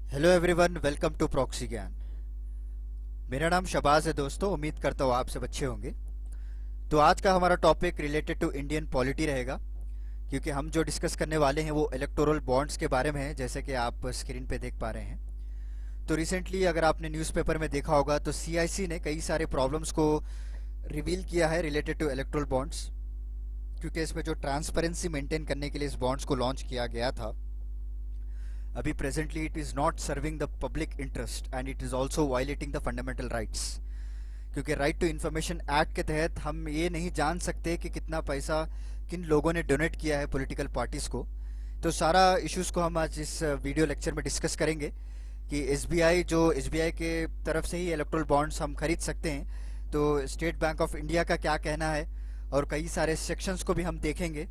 Hello everyone, welcome to Proxy Gyan. मेरा नाम शबाज है दोस्तों। उम्मीद करता हूँ आप सब अच्छे होंगे। तो आज का हमारा topic related to Indian polity रहेगा, क्योंकि हम जो डिस्कस करने वाले हैं वो इलेक्टोरल बॉन्ड्स के बारे में है, जैसे कि आप स्क्रीन पे देख पा रहे हैं। तो रिसेंटली अगर आपने न्यूज़पेपर में देखा होगा तो सीआईसी ने कई सारे प्रॉब्लम्स को रिवील किया है रिलेटेड टू इलेक्टोरल बॉन्ड्स, क्योंकि इसमें जो ट्रांसपेरेंसी मेंटेन करने के लिए इस बॉन्ड्स को लॉन्च किया गया था, अभी presently it is not serving the public interest and it is also violating the fundamental rights. क्योंकि राइट टू इन्फॉर्मेशन एक्ट के तहत हम ये नहीं जान सकते कि कितना पैसा किन लोगों ने डोनेट किया है पॉलिटिकल पार्टीज़ को। तो सारा इश्यूज़ को हम आज इस वीडियो लेक्चर में डिस्कस करेंगे कि एसबीआई के तरफ से ही इलेक्ट्रल बॉन्ड्स हम खरीद सकते हैं, तो स्टेट बैंक ऑफ इंडिया का क्या कहना है, और कई सारे सेक्शंस को भी हम देखेंगे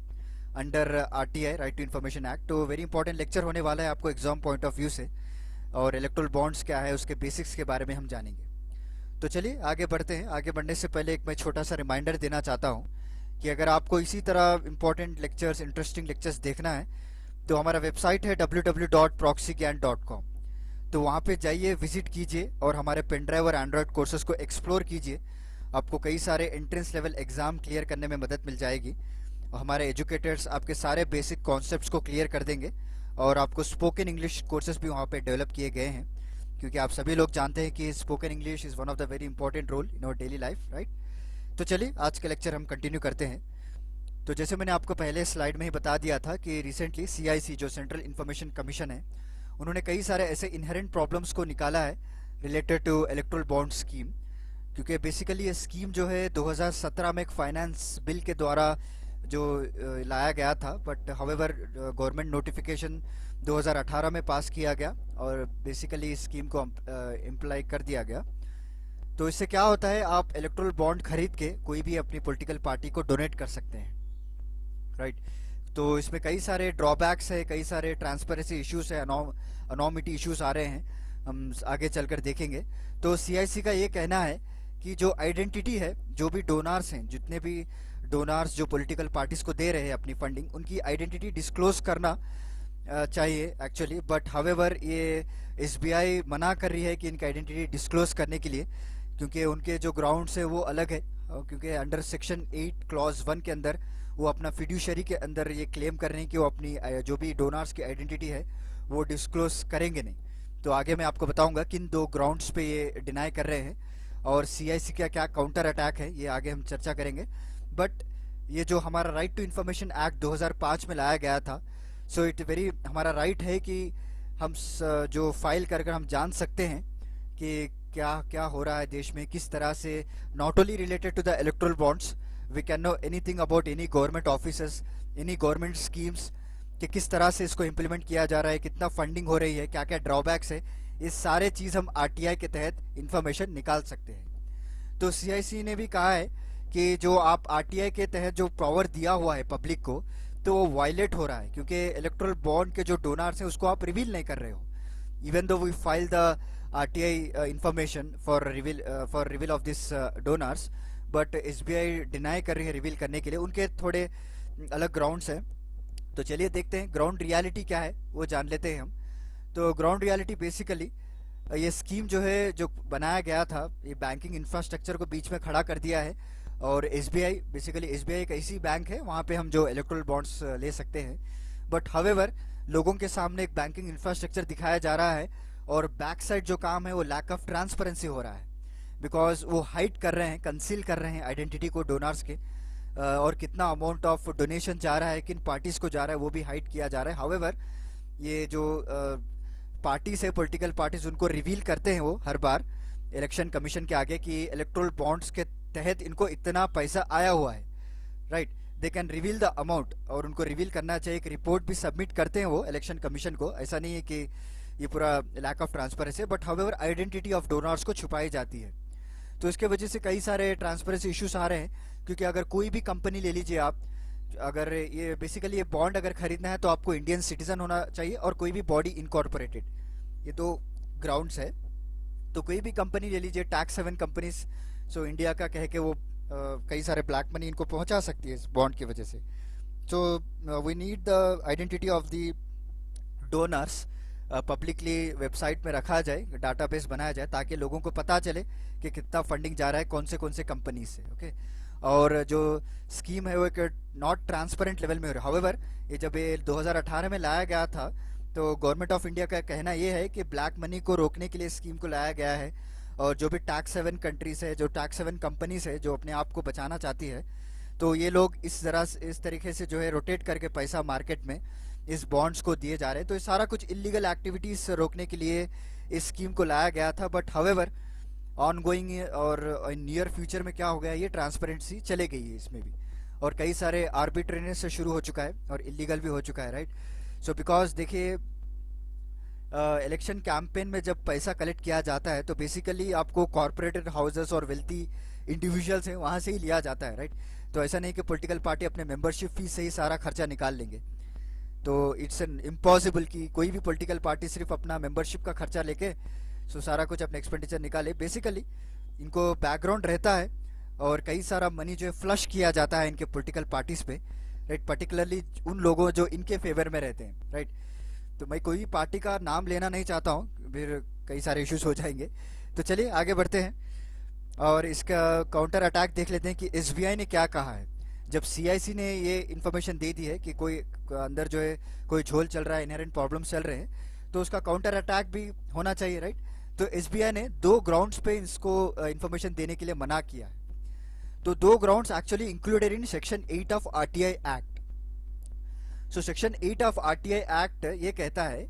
under RTI, right to information act. तो वेरी इंपॉर्टेंट लेक्चर होने वाला है आपको एग्जाम पॉइंट ऑफ व्यू से, और इलेक्ट्रल बॉन्ड्स क्या है उसके बेसिक्स के बारे में हम जानेंगे। तो चलिए आगे बढ़ते हैं। आगे बढ़ने से पहले एक मैं छोटा सा रिमाइंडर देना चाहता हूँ कि अगर आपको इसी तरह इंपॉर्टेंट लेक्चर्स, इंटरेस्टिंग लेक्चर्स देखना है तो हमारा वेबसाइट है www.proxygyan.com। तो वहाँ पे जाइए, विजिट कीजिए और हमारे पेन ड्राइव और एंड्रॉयड कोर्सेज को एक्सप्लोर कीजिए। आपको कई सारे एंट्रेंस लेवल एग्ज़ाम क्लियर करने में मदद मिल जाएगी, और हमारे एजुकेटर्स आपके सारे बेसिक कॉन्सेप्ट्स को क्लियर कर देंगे, और आपको स्पोकन इंग्लिश कोर्सेज भी वहाँ पे डेवलप किए गए हैं, क्योंकि आप सभी लोग जानते हैं कि spoken English is one of the very important role in our daily life, right. तो चलिए आज का लेक्चर हम कंटिन्यू करते हैं। तो जैसे मैंने आपको पहले स्लाइड में ही बता दिया था कि रिसेंटली सीआईसी, जो सेंट्रल इंफॉर्मेशन कमीशन है, उन्होंने कई सारे ऐसे इनहेरेंट प्रॉब्लम्स को निकाला है related to electoral bond scheme. क्योंकि बेसिकली ये स्कीम जो है 2017 में एक फाइनेंस बिल के द्वारा जो लाया गया था, बट हाउएवर गवर्नमेंट नोटिफिकेशन 2018 में पास किया गया और बेसिकली इस स्कीम को इम्प्लाई कर दिया गया। तो इससे क्या होता है, आप इलेक्ट्रल बॉन्ड खरीद के कोई भी अपनी पॉलिटिकल पार्टी को डोनेट कर सकते हैं, राइट। तो इसमें कई सारे ड्रॉबैक्स है, कई सारे ट्रांसपेरेंसी इश्यूज है, अनोमिटी इश्यूज आ रहे हैं, हम आगे चलकर देखेंगे। तो सीआईसी का ये कहना है कि जो आइडेंटिटी है, जो भी डोनार्स हैं, जितने भी डोनार्स जो पॉलिटिकल पार्टीज को दे रहे हैं अपनी फंडिंग, उनकी आइडेंटिटी डिस्क्लोज करना चाहिए एक्चुअली। बट हावेवर ये एसबीआई मना कर रही है कि इनकी आइडेंटिटी डिस्क्लोज करने के लिए, क्योंकि उनके जो ग्राउंड्स है वो अलग है, क्योंकि अंडर सेक्शन 8 क्लॉज 1 के अंदर वो अपना फिड्यूशरी के अंदर ये क्लेम कर रहे हैं कि वो अपनी जो भी डोनार्स की आइडेंटिटी है वो डिस्क्लोज करेंगे नहीं। तो आगे मैं आपको बताऊंगा किन दो ग्राउंड्स पे ये डिनाई कर रहे हैं, और सीआईसी का क्या काउंटर अटैक है, ये आगे हम चर्चा करेंगे। बट ये जो हमारा राइट टू इन्फॉर्मेशन एक्ट 2005 में लाया गया था, सो इट वेरी हमारा राइट है कि हम जो फाइल कर हम जान सकते हैं कि क्या क्या हो रहा है देश में, किस तरह से, not only related to the electoral bonds, we can know anything about any government officers, any government schemes, कि किस तरह से इसको इम्प्लीमेंट किया जा रहा है, कितना फंडिंग हो रही है, क्या क्या ड्रॉबैक्स है, ये सारे चीज़ हम आरटीआई के तहत इंफॉर्मेशन निकाल सकते हैं। तो सीआईसी ने भी कहा है कि जो आप आरटीआई के तहत जो पावर दिया हुआ है पब्लिक को, तो वो वायलेट हो रहा है, क्योंकि इलेक्ट्रल बॉन्ड के जो डोनर्स हैं उसको आप रिवील नहीं कर रहे हो। Even though we file the RTI information for reveal of this donors, but SBI deny कर रही है रिवील करने के लिए। उनके थोड़े अलग ग्राउंड्स हैं। तो चलिए देखते हैं ग्राउंड रियलिटी क्या है, वो जान लेते हैं हम। तो ग्राउंड रियलिटी बेसिकली ये स्कीम जो है, जो बनाया गया था, ये बैंकिंग इंफ्रास्ट्रक्चर को बीच में खड़ा कर दिया है, और एसबीआई, बेसिकली एसबीआई एक ऐसी बैंक है वहाँ पे हम जो इलेक्ट्रल बॉन्ड्स ले सकते हैं। बट हावेवर लोगों के सामने एक बैंकिंग इंफ्रास्ट्रक्चर दिखाया जा रहा है, और बैक साइड जो काम है वो लैक ऑफ ट्रांसपेरेंसी हो रहा है, बिकॉज वो हाइड कर रहे हैं, कंसील कर रहे हैं आइडेंटिटी को डोनर्स के, और कितना अमाउंट ऑफ डोनेशन जा रहा है, किन पार्टीज को जा रहा है, वो भी हाइड किया जा रहा है। हावेवर ये जो पार्टीज है, पॉलिटिकल पार्टीज, उनको रिवील करते हैं वो हर बार इलेक्शन कमीशन के आगे कि इलेक्ट्रल बॉन्ड्स के तहत इनको इतना पैसा आया हुआ है, right. They can reveal the amount, और उनको रिवील करना चाहिए। एक रिपोर्ट भी सबमिट करते हैं वो इलेक्शन कमीशन को। ऐसा नहीं है कि ये पूरा लैक ऑफ ट्रांसपेरेंसी है, but however identity of donors को छुपाई जाती है। तो इसके वजह से कई सारे ट्रांसपेरेंसी इश्यूज आ रहे हैं, क्योंकि अगर कोई भी कंपनी ले लीजिए आप, अगर ये बेसिकली ये बॉन्ड अगर खरीदना है तो आपको इंडियन सिटीजन होना चाहिए, और कोई भी बॉडी इनकॉर्पोरेटेड, ये दो ग्राउंड्स है। तो कोई भी कंपनी ले लीजिए, tax haven companies, so India का कह के वो कई सारे ब्लैक मनी इनको पहुंचा सकती है इस बॉन्ड की वजह से। So we need the identity of the donors publicly website में रखा जाए, डाटाबेस बनाया जाए, ताकि लोगों को पता चले कि कितना फंडिंग जा रहा है कौन से कंपनी से। ओके, और जो स्कीम है वो एक नॉट ट्रांसपेरेंट लेवल में हो रहा है। हाउएवर ये जब ये 2018 में लाया गया था, तो गवर्नमेंट ऑफ इंडिया का कहना ये है कि ब्लैक मनी को रोकने के लिए स्कीम को लाया गया है, और जो भी टैक्स हेवन कंट्रीज है, जो टैक्स हेवन कंपनीज है जो अपने आप को बचाना चाहती है, तो ये लोग इस तरीके से जो है रोटेट करके पैसा मार्केट में इस बॉन्ड्स को दिए जा रहे हैं। तो ये सारा कुछ इलीगल एक्टिविटीज रोकने के लिए इस स्कीम को लाया गया था। बट हाउएवर ऑन गोइंग और नियर फ्यूचर में क्या हो गया, ये ट्रांसपेरेंसी चले गई है इसमें भी, और कई सारे आर्बिट्रेरीनेस से शुरू हो चुका है और इलीगल भी हो चुका है, राइट। सो बिकॉज देखिए, इलेक्शन कैंपेन में जब पैसा कलेक्ट किया जाता है तो बेसिकली आपको कॉर्पोरेटेड हाउसेस और वेल्थी इंडिविजुअल्स हैं वहाँ से ही लिया जाता है, राइट। तो ऐसा नहीं कि पॉलिटिकल पार्टी अपने मेंबरशिप फीस से ही सारा खर्चा निकाल लेंगे। तो इट्स एन इम्पॉसिबल कि कोई भी पॉलिटिकल पार्टी सिर्फ अपना मेंबरशिप का खर्चा लेके सो सारा कुछ अपने एक्सपेंडिचर निकाले। बेसिकली इनको बैकग्राउंड रहता है और कई सारा मनी जो है फ्लश किया जाता है इनके पॉलिटिकल पार्टीज पे, राइट, पर्टिकुलरली उन लोगों जो इनके फेवर में रहते हैं, राइट। तो मैं कोई पार्टी का नाम लेना नहीं चाहता हूँ, फिर कई सारे इश्यूज हो जाएंगे। तो चलिए आगे बढ़ते हैं और इसका काउंटर अटैक देख लेते हैं कि एसबीआई ने क्या कहा है। जब सीआईसी ने ये इन्फॉर्मेशन दे दी है कि कोई अंदर जो है कोई झोल चल रहा है, इनहेरेंट प्रॉब्लम्स चल रहे हैं, तो उसका काउंटर अटैक भी होना चाहिए, राइट। तो एसबीआई ने 2 ग्राउंड्स पे इसको इन्फॉर्मेशन देने के लिए मना किया है। तो 2 grounds actually included in section 8 of RTI act. So section 8 of RTI act ये कहता है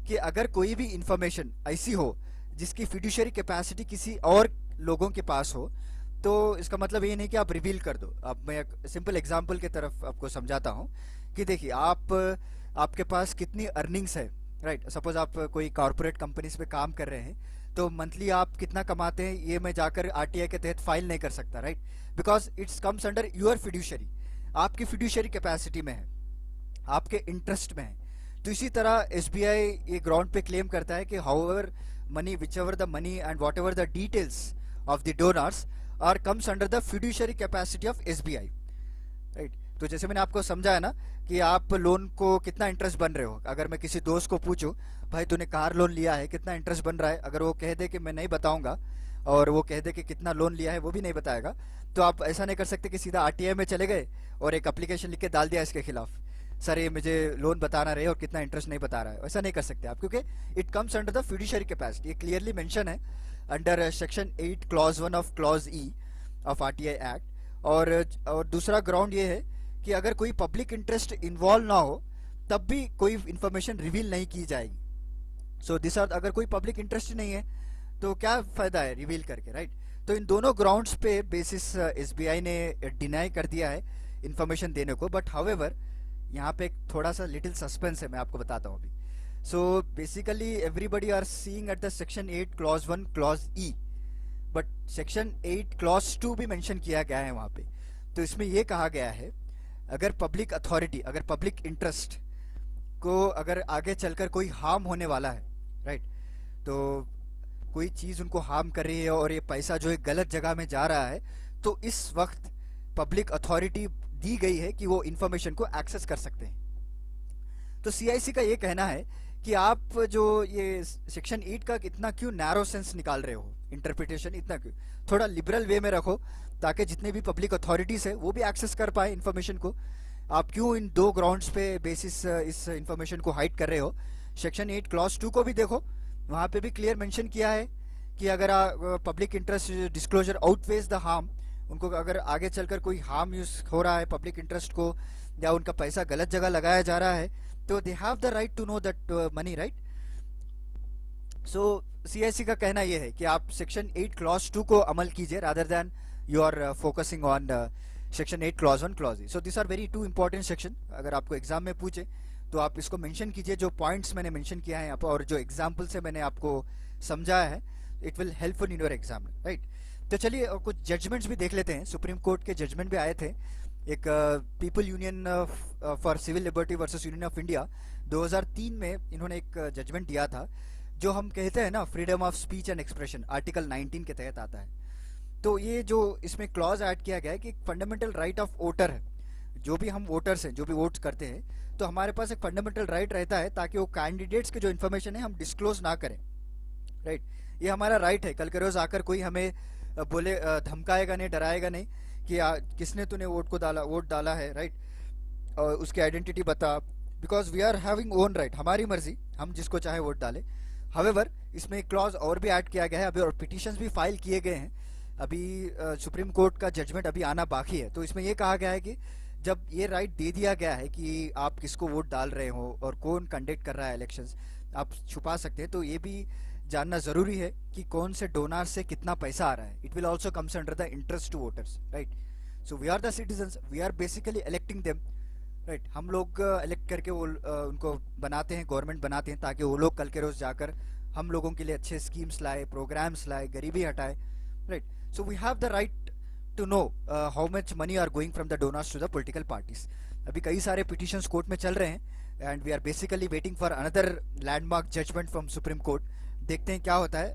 कि अगर कोई भी इंफॉर्मेशन ऐसी हो जिसकी फिड्यूशियरी कैपेसिटी किसी और लोगों के पास हो, तो इसका मतलब ये नहीं कि आप रिवील कर दो। अब मैं एक सिंपल एग्जांपल की तरफ आपको समझाता हूँ कि देखिए, आपके पास कितनी अर्निंग्स है, राइट। सपोज आप कोई कॉर्पोरेट कंपनीज पे काम कर रहे हैं, तो मंथली आप कितना कमाते हैं ये मैं जाकर आरटीआई के तहत फाइल नहीं कर सकता, right, because it's comes under your fiduciary, आपकी फिड्यूशियरी कैपेसिटी में है, आपके इंटरेस्ट में है। तो इसी तरह एसबीआई ये ग्राउंड पे क्लेम करता है कि however money, whichever the money and whatever the details of the donors are comes under the fiduciary capacity of SBI, right. तो जैसे मैंने आपको समझाया ना कि आप लोन को कितना इंटरेस्ट बन रहे हो, अगर मैं किसी दोस्त को पूछूं भाई तूने कार लोन लिया है कितना इंटरेस्ट बन रहा है, अगर वो कह दे कि मैं नहीं बताऊंगा और वो कह दे कि कितना लोन लिया है वो भी नहीं बताएगा, तो आप ऐसा नहीं कर सकते कि सीधा आरटीआई में चले गए और एक एप्लीकेशन लिख के डाल दिया इसके खिलाफ, सर ये मुझे लोन बताना रहे और कितना इंटरेस्ट नहीं बता रहा है। ऐसा नहीं कर सकते आप, क्योंकि it comes under the fiduciary capacity, ये क्लियरली मेंशन है under section 8 clause 1 of clause E of RTI act. और दूसरा ग्राउंड ये है कि अगर कोई पब्लिक इंटरेस्ट इन्वॉल्व ना हो तब भी कोई इंफॉर्मेशन रिवील नहीं की जाएगी। सो दिस आर, अगर कोई पब्लिक इंटरेस्ट नहीं है तो क्या फायदा है रिवील करके, राइट। तो इन दोनों ग्राउंड्स पे बेसिस एसबीआई ने डिनाई कर दिया है इंफॉर्मेशन देने को। बट हाउएवर यहाँ पे थोड़ा सा लिटिल सस्पेंस है, मैं आपको बताता हूँ अभी। So basically everybody are seeing at the section 8 clause 1 clause E, but section 8 clause 2 भी मेंशन किया गया है वहाँ पे। तो इसमें यह कहा गया है अगर पब्लिक अथॉरिटी, अगर पब्लिक इंटरेस्ट को अगर आगे चलकर कोई हार्म होने वाला है, राइट, तो कोई चीज़ उनको हार्म कर रही है और ये पैसा जो है गलत जगह में जा रहा है, तो इस वक्त पब्लिक अथॉरिटी दी गई है कि वो इंफॉर्मेशन को एक्सेस कर सकते हैं। तो सीआईसी का ये कहना है कि आप जो ये सेक्शन 8 का इतना क्यों नैरो सेंस निकाल रहे हो, इंटरप्रिटेशन इतना क्यों, थोड़ा लिबरल वे में रखो ताकि जितने भी पब्लिक अथॉरिटीज है वो भी एक्सेस कर पाए इंफॉर्मेशन को। आप क्यों इन 2 ग्राउंड्स पे बेसिस इस इंफॉर्मेशन को हाइड कर रहे हो। सेक्शन 8 क्लॉज 2 को भी देखो, वहाँ पे भी क्लियर मेंशन किया है कि अगर public interest disclosure outweighs the harm, उनको अगर आगे चलकर कोई हार्म यूज हो रहा है पब्लिक इंटरेस्ट को या उनका पैसा गलत जगह लगाया जा रहा है, तो they have the right to know that money, right. So CIC का कहना यह है कि आप सेक्शन 8 क्लॉज 2 को अमल कीजिए rather than you are focusing on section 8 clause 1 clause E. So this are very 2 important section, अगर आपको एग्जाम में पूछे तो आप इसको मेंशन कीजिए, जो पॉइंट्स मैंने मेंशन किया है यहाँ पर और जो एग्जाम्पल से मैंने आपको समझाया है, it will helpful in your exam, right. तो चलिए कुछ जजमेंट्स भी देख लेते हैं। सुप्रीम कोर्ट के जजमेंट भी आए थे। एक People Union for Civil Liberty versus Union of India 2003 में इन्होंने एक जजमेंट दिया था, जो हम कहते हैं ना freedom of speech and expression, article 19 के तहत आता है। तो ये जो इसमें क्लॉज ऐड किया गया है कि फंडामेंटल राइट ऑफ वोटर है, जो भी हम वोटर्स हैं, जो भी वोट करते हैं, तो हमारे पास एक फंडामेंटल राइट रहता है ताकि वो कैंडिडेट्स के जो इन्फॉर्मेशन है हम डिस्क्लोज ना करें, राइट। ये हमारा राइट है। कल के रोज आकर कोई हमें बोले, धमकाएगा नहीं, डराएगा नहीं कि किसने तूने वोट डाला है, राइट, और उसकी आइडेंटिटी बता, because we are having own right, हमारी मर्जी, हम जिसको चाहे वोट डालें। हावेवर इसमें एक क्लॉज और भी ऐड किया गया है अभी, और पिटिशंस भी फाइल किए गए हैं अभी। सुप्रीम कोर्ट का जजमेंट अभी आना बाकी है, तो इसमें ये कहा गया है कि जब ये राइट दे दिया गया है कि आप किसको वोट डाल रहे हो और कौन कंडक्ट कर रहा है इलेक्शंस, आप छुपा सकते हैं, तो ये भी जानना जरूरी है कि कौन से डोनर से कितना पैसा आ रहा है। It will also comes under the interest to voters, right. So we are the citizens, we are basically electing them, right. हम लोग इलेक्ट करके वो उनको बनाते हैं, गवर्नमेंट बनाते हैं, ताकि वो लोग कल के रोज जाकर हम लोगों के लिए अच्छे स्कीम्स लाए, प्रोग्राम्स लाए, गरीबी हटाए, right. So we have the right to know how much money are going from the donors to the political parties. अभी कई सारे पिटिशंस कोर्ट में चल रहे हैं and we are basically waiting for another landmark judgement from Supreme Court. देखते हैं क्या होता है।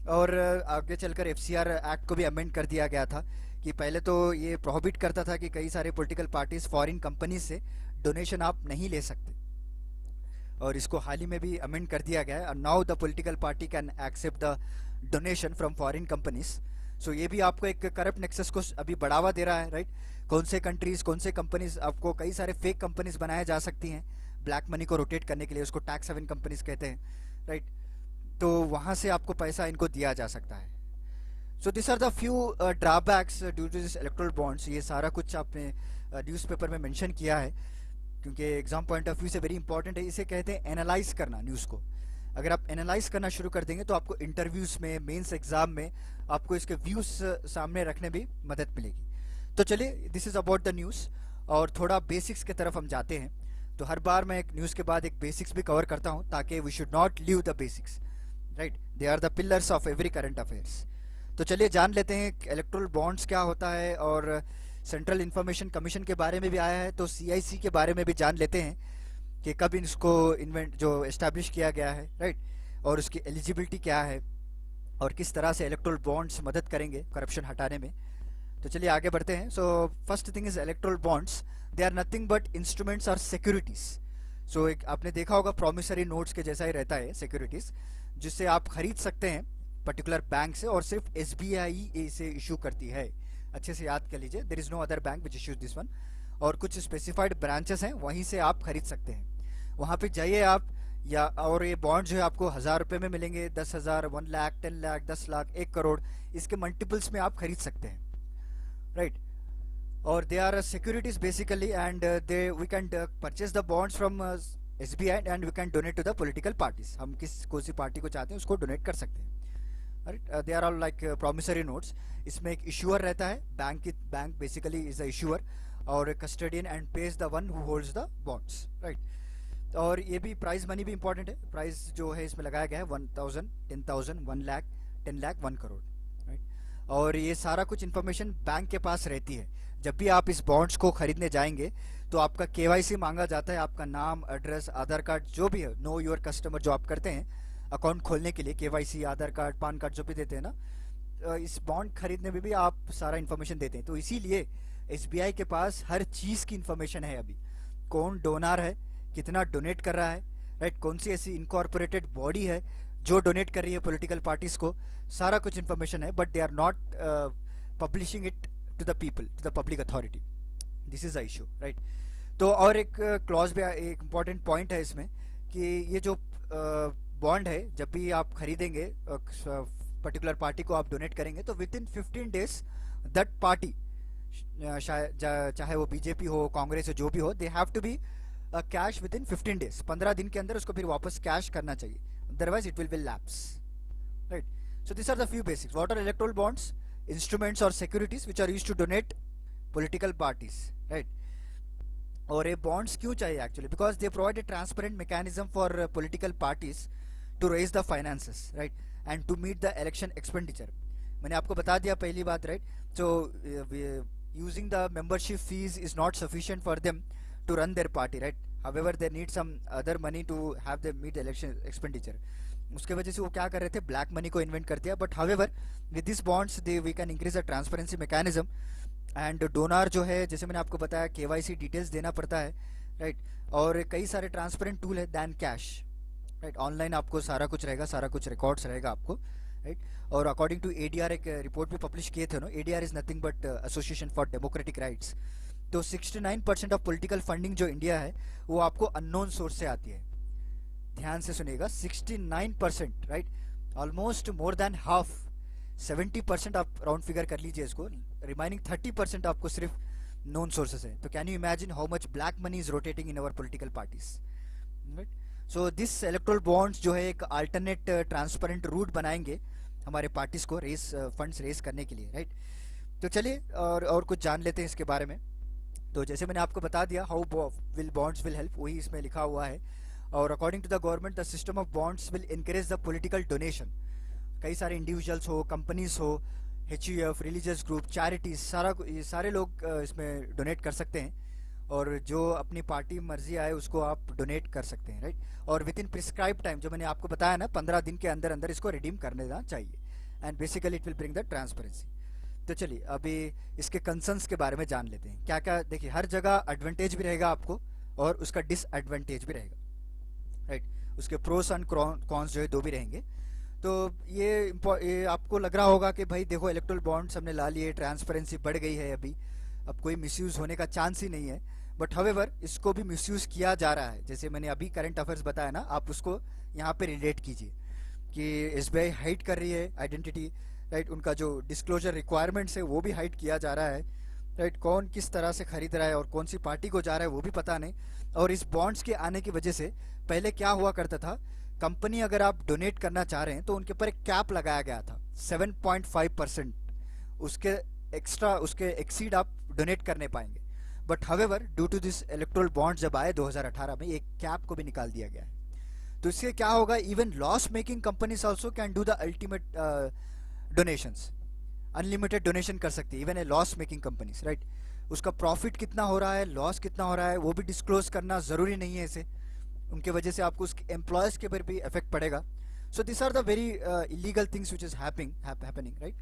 और आगे चलकर एफसीआर एक्ट को भी अमेंड कर दिया गया था कि पहले तो ये प्रोहिबिट करता था कि कई सारे पॉलिटिकल पार्टीज फॉरेन कंपनीज से डोनेशन आप नहीं ले सकते, और इसको हाल ही में भी अमेंड कर दिया गया है। Now the political party can accept the donation from foreign companies. So ये भी आपको एक करप्ट नेक्सस को अभी बढ़ावा दे रहा है, राइट। कौन से कंट्रीज, कौन से कंपनीज, आपको कई सारे फेक कंपनीज बनाया जा सकती हैं ब्लैक मनी को रोटेट करने के लिए, उसको टैक्स हेवन कंपनीज कहते हैं, राइट। तो वहाँ से आपको पैसा इनको दिया जा सकता है। So this are the few drawbacks due to this electoral bonds. ये सारा कुछ आपने न्यूज़पेपर में मेंशन किया है क्योंकि एग्जाम पॉइंट ऑफ व्यू से वेरी इंपॉर्टेंट है। इसे कहते हैं एनालाइज करना न्यूज़ को। अगर आप एनालाइज करना शुरू कर देंगे तो आपको इंटरव्यूज़ में, मेंस एग्जाम में आपको इसके व्यूज़ सामने रखने भी मदद मिलेगी। तो चलिए, this is about the news, और थोड़ा बेसिक्स की तरफ हम जाते हैं। तो हर बार मैं एक न्यूज़ के बाद एक बेसिक्स भी कवर करता हूँ ताकि we should not leave the basics, right. They are the pillars of every current affairs. तो चलिए जान लेते हैं इलेक्टोरल बॉन्ड्स क्या होता है, और सेंट्रल इंफॉर्मेशन कमीशन के बारे में भी आया है, तो सीआईसी के बारे में भी जान लेते हैं कि कब इसको एस्टैब्लिश किया गया है, राइट, और उसकी एलिजिबिलिटी क्या है और किस तरह से इलेक्टोरल बॉन्ड्स मदद करेंगे करप्शन हटाने में। तो चलिए आगे बढ़ते हैं। So first thing is electoral bonds, they are nothing but instruments और सिक्योरिटीज। सो एक आपने देखा होगा प्रॉमिसरी नोट्स के जैसा ही रहता है सिक्योरिटीज, जिससे आप खरीद सकते हैं पर्टिकुलर बैंक से, और सिर्फ एसबीआई इसे इशू करती है। अच्छे से याद कर लीजिए, there is no other bank which issues this one, और कुछ स्पेसिफाइड ब्रांचेस हैं वहीं से आप खरीद सकते हैं। वहाँ पे जाइए आप, या और ये बॉन्ड जो है आपको 1000 रुपये में मिलेंगे, 10,000, 1 लाख, 10 लाख, 10 लाख, 1 करोड़, इसके मल्टीपल्स में आप खरीद सकते हैं, राइट। और they are securities basically, and they we can purchase the bonds from SBI and we can donate to the political parties. हम कौन सी पार्टी को चाहते हैं उसको डोनेट कर सकते हैं, right. They are all like promissory notes. इसमें एक इशूअर रहता है, bank basically is a issuer, और custodian and pays the one who holds the bonds, right. और ये भी प्राइज मनी भी इंपॉर्टेंट है। प्राइस जो है इसमें लगाया गया है 1000, 10,000, 1 लाख, 10 लाख, 1 करोड़, राइट। और ये सारा कुछ इन्फॉर्मेशन बैंक के पास रहती है। जब भी आप इस बॉन्ड्स को खरीदने जाएंगे तो आपका केवाईसी मांगा जाता है, आपका नाम, एड्रेस, आधार कार्ड, जो भी है, नो योर कस्टमर जो आप करते हैं अकाउंट खोलने के लिए, केवाईसी, आधार कार्ड, पान कार्ड जो भी देते हैं ना, इस बॉन्ड खरीदने में भी आप सारा इन्फॉर्मेशन देते हैं। तो इसीलिए एसबीआई के पास हर चीज़ की इन्फॉर्मेशन है अभी। कौन डोनर है, कितना डोनेट कर रहा है, राइट, कौन सी ऐसी इनकॉर्पोरेटेड बॉडी है जो डोनेट कर रही है पॉलिटिकल पार्टीज को, सारा कुछ इन्फॉर्मेशन है, but they are not publishing it to the people, to the public authority. This is the issue, right. तो और एक क्लॉज भी, एक इम्पॉर्टेंट पॉइंट है इसमें कि ये जो बॉन्ड है, जब भी आप खरीदेंगे पर्टिकुलर पार्टी को आप डोनेट करेंगे, तो within 15 days that party, चाहे वो बीजेपी हो, कांग्रेस हो, जो भी हो, they have to be cash within 15 days. 15 दिन के अंदर उसको फिर वापस कैश करना चाहिए, otherwise it will lapse, right. So this are the few basics. What are electoral bonds? Instruments और securities which are used to donate political parties, right. और ये बॉन्ड्स क्यों चाहिए actually? Because they provide a transparent mechanism for political parties to raise the finances, right, and to meet the election expenditure. मैंने आपको बता दिया पहली बात, right. So using the membership fees is not sufficient for them to run their party, right? However, they need some other money to have them meet the election expenditure. उसके वजह से वो क्या कर रहे थे, ब्लैक मनी को invent कर दिया। But however with this bonds they we can increase the transparency mechanism, and donor जो है, जैसे मैंने आपको बताया, केवाईसी डिटेल्स देना पड़ता है, राइट। और कई सारे ट्रांसपेरेंट टूल है दैन कैश, राइट। ऑनलाइन आपको सारा कुछ रहेगा, सारा कुछ रिकॉर्ड्स रहेगा आपको, राइट। और अकॉर्डिंग टू एडीआर एक रिपोर्ट भी पब्लिश किए थे, ADR is nothing but association for democratic rights. तो 69% ऑफ पॉलिटिकल फंडिंग जो इंडिया है वो आपको अननोन सोर्स से आती है। ध्यान से सुनिएगा, 69%, right. Almost more than half, 70% आप राउंड फिगर कर लीजिए इसको, रिमाइनिंग 30% आपको सिर्फ नोन सोर्सेस है। तो can you imagine how much black money is rotating in our political parties, right. So this electoral bonds जो है एक अल्टरनेट ट्रांसपेरेंट रूट बनाएंगे हमारे पार्टीज को रेस फंड्स रेस करने के लिए, राइट। तो चलिए और कुछ जान लेते हैं इसके बारे में। तो जैसे मैंने आपको बता दिया how will bonds will help, वही इसमें लिखा हुआ है। और according to the government the system of bonds will encourage the political donation. कई सारे इंडिविजुअल्स हो, कंपनीज हो, HUF, रिलीजियस ग्रुप, चैरिटीज, सारे लोग इसमें डोनेट कर सकते हैं। और जो अपनी पार्टी मर्जी आए उसको आप डोनेट कर सकते हैं, राइट। और विद इन प्रिस्क्राइब टाइम, जो मैंने आपको बताया ना, 15 दिन के अंदर अंदर इसको रिडीम करने देना चाहिए। And basically it will bring the transparency. तो चलिए अभी इसके कंसर्न्स के बारे में जान लेते हैं। क्या क्या, देखिए हर जगह एडवांटेज भी रहेगा आपको और उसका डिसएडवांटेज भी रहेगा, राइट। उसके प्रोस एंड कॉन्स जो है दो भी रहेंगे। तो ये आपको लग रहा होगा कि भाई देखो इलेक्टोरल बॉन्ड्स हमने ला लिए, ट्रांसपेरेंसी बढ़ गई है, अभी अब कोई मिसयूज होने का चांस ही नहीं है। बट हाउएवर इसको भी मिसयूज किया जा रहा है। जैसे मैंने अभी करंट अफेयर्स बताया ना, आप उसको यहाँ पे रिलेट कीजिए कि SBI हाइड कर रही है आइडेंटिटी, राइट। उनका जो डिस्क्लोजर रिक्वायरमेंट्स है वो भी हाइड किया जा रहा है, राइट। कौन किस तरह से खरीद रहा है और कौन सी पार्टी को जा रहा है वो भी पता नहीं। और इस बॉन्ड्स के आने की वजह से पहले क्या हुआ करता था, कंपनी अगर आप डोनेट करना चाह रहे हैं तो उनके ऊपर एक कैप लगाया गया था 7.5%, उसके एक्स्ट्रा, उसके एक्सीड आप डोनेट करने पाएंगे। But however due to this electoral bond जब आए 2018 में, एक कैप को भी निकाल दिया गया है। तो इससे क्या होगा, even loss making companies also can do the ultimate donations, unlimited donation कर सकती है even a loss making companies, right. उसका प्रॉफिट कितना हो रहा है, लॉस कितना हो रहा है, वो भी डिस्क्लोज करना जरूरी नहीं है इसे। उनके वजह से आपको उसके एम्प्लॉयज के ऊपर भी इफेक्ट पड़ेगा। So this are the very illegal things which is happening, right.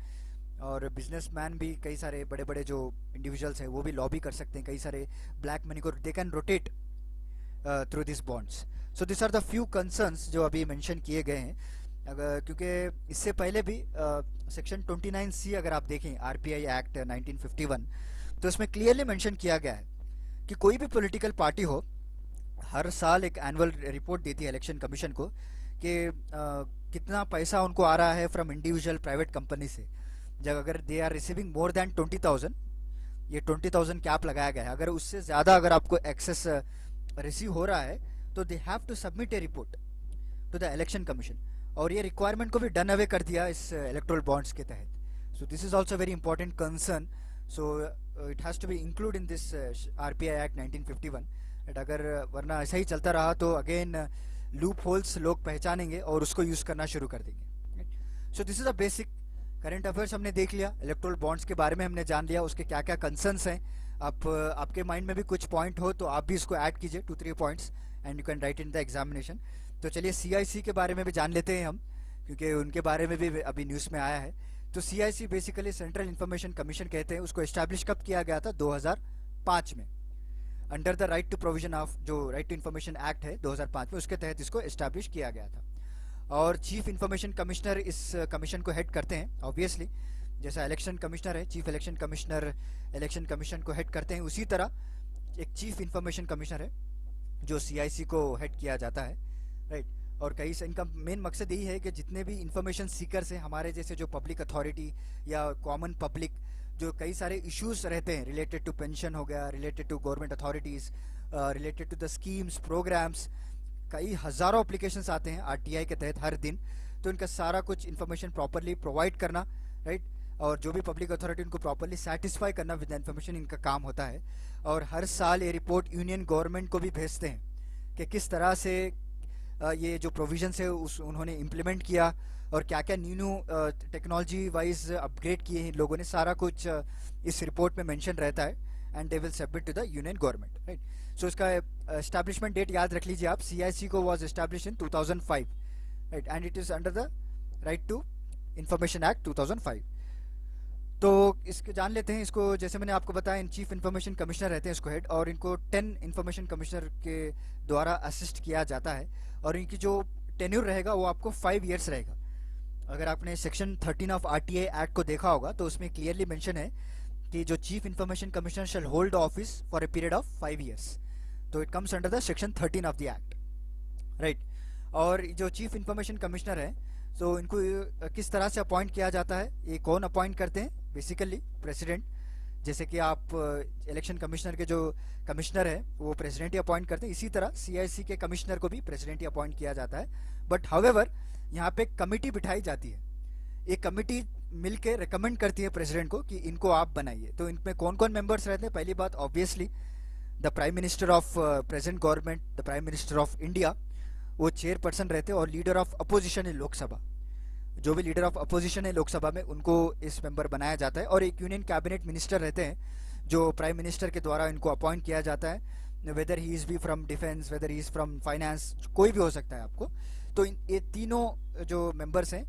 और बिजनेसमैन भी, कई सारे बड़े बड़े जो इंडिविजुअल्स हैं वो भी लॉबी कर सकते हैं, कई सारे ब्लैक मनी को they can rotate through this bonds. So this are the few concerns जो अभी मेंशन किए गए हैं। क्योंकि इससे पहले भी सेक्शन 29C अगर आप देखें RPI एक्ट 1951, तो इसमें क्लियरली मेंशन किया गया है कि कोई भी पॉलिटिकल पार्टी हो, हर साल एक एनुअल रिपोर्ट देती है इलेक्शन कमीशन को कि कितना पैसा उनको आ रहा है फ्रॉम इंडिविजुअल प्राइवेट कंपनी से। जब अगर they are receiving more than 20,000, ये 20,000 कैप लगाया गया है, अगर उससे ज़्यादा अगर आपको एक्सेस रिसीव हो रहा है तो they have to submit a report to the election commission. और ये रिक्वायरमेंट को भी डन अवे कर दिया इस इलेक्टोरल बॉन्ड्स के तहत। So this is also very important concern. So it has to be include in this RPI act 1951। अगर वरना ऐसा ही चलता रहा तो अगेन लूप होल्स लोग पहचानेंगे और उसको यूज़ करना शुरू कर देंगे। सो this is a basic current affairs हमने देख लिया, इलेक्टोरल बॉन्ड्स के बारे में हमने जान लिया, उसके क्या क्या कंसर्न्स हैं। आपके माइंड में भी कुछ पॉइंट हो तो आप भी इसको ऐड कीजिए, 2-3 points, and you can write in the examination. तो चलिए CIC के बारे में भी जान लेते हैं हम, क्योंकि उनके बारे में भी अभी न्यूज़ में आया है। तो CIC basically central information commission कहते हैं। उसको एस्टैब्लिश कब किया गया था, 2005 में, under the right to provision of जो राइट टू इन्फॉर्मेशन एक्ट है 2005 में, उसके तहत इसको एस्टैब्लिश किया गया था। और चीफ इंफॉर्मेशन कमिश्नर इस कमीशन को हेड करते हैं। ऑब्वियसली जैसा इलेक्शन कमिश्नर है, chief election commissioner election commission को हेड करते हैं, उसी तरह एक चीफ इंफॉर्मेशन कमिश्नर है जो CIC को हेड किया जाता है, राइट। और कई से इनका मेन मकसद यही है कि जितने भी इंफॉर्मेशन सीकर्स हैं, हमारे जैसे जो पब्लिक अथॉरिटी या कॉमन पब्लिक, जो कई सारे इश्यूज रहते हैं रिलेटेड टू पेंशन हो गया, related to government authorities, related to the schemes, programmes, कई हज़ारों एप्लीकेशंस आते हैं RTI के तहत हर दिन। तो इनका सारा कुछ इन्फॉर्मेशन प्रॉपरली प्रोवाइड करना, राइट। और जो भी पब्लिक अथॉरिटी उनको प्रॉपरली सेटिस्फाई करना विद द इन्फॉर्मेशन, इनका काम होता है। और हर साल ये रिपोर्ट यूनियन गवर्नमेंट को भी भेजते हैं कि किस तरह से ये जो प्रोविजंस है उन्होंने इम्प्लीमेंट किया और क्या क्या न्यू टेक्नोलॉजी वाइज अपग्रेड किए हैं लोगों ने, सारा कुछ इस रिपोर्ट में मेंशन रहता है। And they will submit to the union government, right. So इसका एस्टैब्लिशमेंट डेट याद रख लीजिए आप, CIC को was establish in 2005, right. And it is under the right to information act 2005। तो इसके जान लेते हैं इसको। जैसे मैंने आपको बताया, इन चीफ इन्फॉर्मेशन कमिश्नर रहते हैं इसको हेड, और इनको 10 इन्फॉर्मेशन कमिश्नर के द्वारा असिस्ट किया जाता है, और इनकी जो टेन्यूर रहेगा वो आपको 5 ईयर्स रहेगा। अगर आपने सेक्शन 13 ऑफ आरटीआई एक्ट को देखा होगा तो उसमें क्लियरली मेंशन है कि जो chief information commissioner shall hold office for a period of 5 years. तो it comes under the section 13 of the act, right. और जो चीफ इन्फॉर्मेशन कमिश्नर है, तो इनको किस तरह से अपॉइंट किया जाता है, ये कौन अपॉइंट करते हैं? Basically president. जैसे कि आप इलेक्शन कमिश्नर के जो कमिश्नर है वो प्रेसिडेंट ही अपॉइंट करते हैं, इसी तरह सीआईसी के कमिश्नर को भी प्रेसिडेंट ही अपॉइंट किया जाता है। बट हाउएवर यहाँ पे कमिटी बिठाई जाती है, एक कमिटी मिलके रिकमेंड करती है प्रेसिडेंट को कि इनको आप बनाइए। तो इनमें कौन कौन मेंबर्स रहते हैं? पहली बात obviously the prime minister of present government, the prime minister of India, वो चेयरपर्सन रहते हैं, और leader of opposition in Lok Sabha, जो भी लीडर ऑफ अपोजिशन है लोकसभा में उनको इस मेंबर बनाया जाता है। और एक यूनियन कैबिनेट मिनिस्टर रहते हैं जो प्राइम मिनिस्टर के द्वारा इनको अपॉइंट किया जाता है, whether he is be from defence, whether he is from finance, कोई भी हो सकता है आपको। तो ये तीनों जो मेंबर्स हैं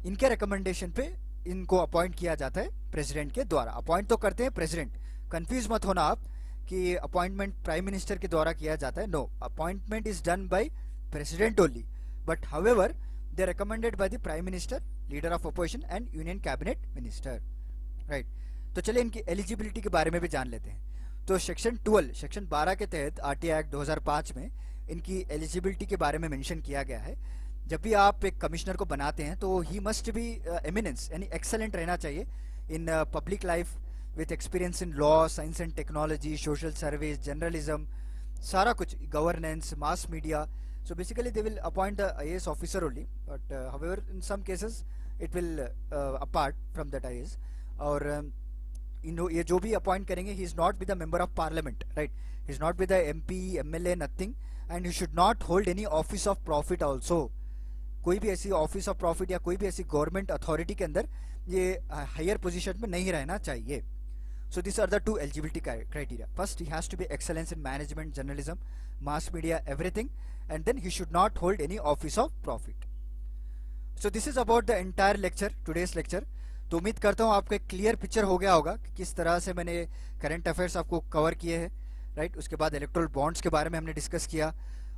इनके रिकमेंडेशन पे इनको अपॉइंट किया जाता है प्रेसिडेंट के द्वारा। अपॉइंट तो करते हैं प्रेसिडेंट, कंफ्यूज मत होना आप कि अपॉइंटमेंट प्राइम मिनिस्टर के द्वारा किया जाता है। No, appointment is done by president only, but however they are recommended by the prime minister, leader of opposition and union cabinet minister, right। तो चलिए इनकी एलिजिबिलिटी के बारे में भी जान लेते हैं। तो सेक्शन 12 के तहत आरटीआई एक्ट 2005 में इनकी एलिजिबिलिटी के बारे में मेंशन किया गया है। जब भी आप एक कमिश्नर को बनाते हैं तो ही मस्ट बी एमिनेंस, यानी एक्सेलेंट रहना चाहिए in public life, with experience in law, science and technology, social service, journalism, सारा कुछ, governance, mass media. So basically they will appoint the IAS officer only, but however in some cases it will apart from that IAS। और ये जो भी appoint करेंगे, he is not be the member of parliament, right, he is not be the MP, MLA, nothing, and he should not hold any office of profit also। कोई भी ऐसी office of profit या कोई भी ऐसी government authority के अंदर ये हायर पोजीशन में नहीं रहना चाहिए। So these are the 2 eligibility criteria. First, he has to be excellence in management, journalism, mass media, everything, and then he should not hold any office of profit। So this is about the entire lecture, today's lecture। तो उम्मीद करता हूँ आपको एक clear picture हो गया होगा कि किस तरह से मैंने करंट अफेयर्स आपको कवर किए हैं, राइट। उसके बाद इलेक्टोरल बॉन्ड्स के बारे में हमने डिस्कस किया,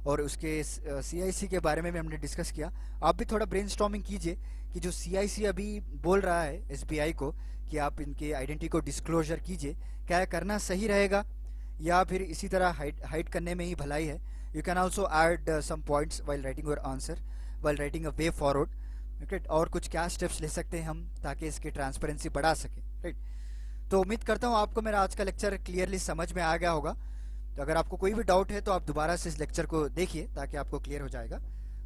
और उसके सीआईसी के बारे में भी हमने डिस्कस किया। आप भी थोड़ा ब्रेनस्टॉर्मिंग कीजिए कि जो सीआईसी अभी बोल रहा है एसबीआई को कि आप इनके आइडेंटिटी को डिस्क्लोजर कीजिए, क्या करना सही रहेगा या फिर इसी तरह हाइड करने में ही भलाई है? You can also add some points while writing your answer, while writing a way forward, right. और कुछ क्या स्टेप्स ले सकते हैं हम ताकि इसकी ट्रांसपेरेंसी बढ़ा सके, राइट। तो उम्मीद करता हूँ आपको मेरा आज का लेक्चर क्लियरली समझ में आ गया होगा। तो अगर आपको कोई भी डाउट है तो आप दोबारा से इस लेक्चर को देखिए ताकि आपको क्लियर हो जाएगा।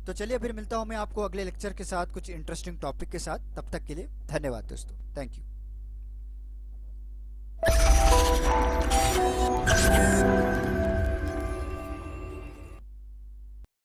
तो चलिए फिर मिलता हूँ मैं आपको अगले लेक्चर के साथ कुछ इंटरेस्टिंग टॉपिक के साथ। तब तक के लिए धन्यवाद दोस्तों, थैंक यू।